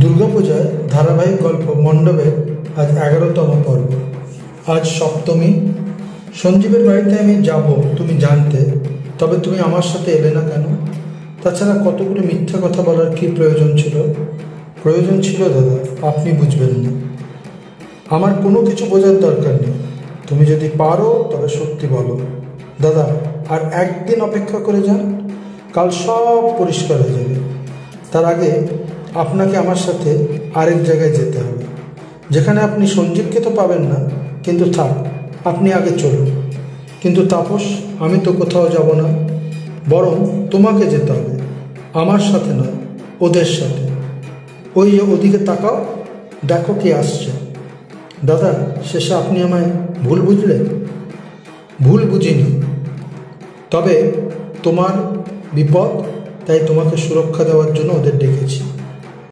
দুর্গাপূজায় ধারাবাহিক গল্প মণ্ডপে আজ 11তম পর্ব। আজ সপ্তমী। সঞ্জীবের বাড়িতে আমি যাব তুমি জানতে, তবে তুমি আমার সাথে এলে না কেন? তাছাড়া কতগুলো মিথ্যা কথা বলার কি প্রয়োজন ছিল? প্রয়োজন ছিল দাদা, আপনি বুঝবেন না। আমার কোনো কিছু বোঝার দরকার নেই। তুমি যদি পারো তবে সত্যি বলো দাদা। আর একদিন অপেক্ষা করে যান, কাল সব পরিষ্কার হয়ে যাবে। তার আগে আপনাকে আমার সাথে আরেক জায়গায় যেতে হবে, যেখানে আপনি সঞ্জীবকে তো পাবেন না, কিন্তু থাক, আপনি আগে চলুন। কিন্তু তাপস, আমি তো কোথাও যাব না, বরং তোমাকে যেতে হবে, আমার সাথে নয়, ওদের সাথে। ওই ওদিকে তাকাও, দেখো কি আসছে। দাদা, শেষে আপনি আমায় ভুল বুঝলেন? ভুল বুঝিনি, তবে তোমার বিপদ, তাই তোমাকে সুরক্ষা দেওয়ার জন্য ওদের ডেকেছি।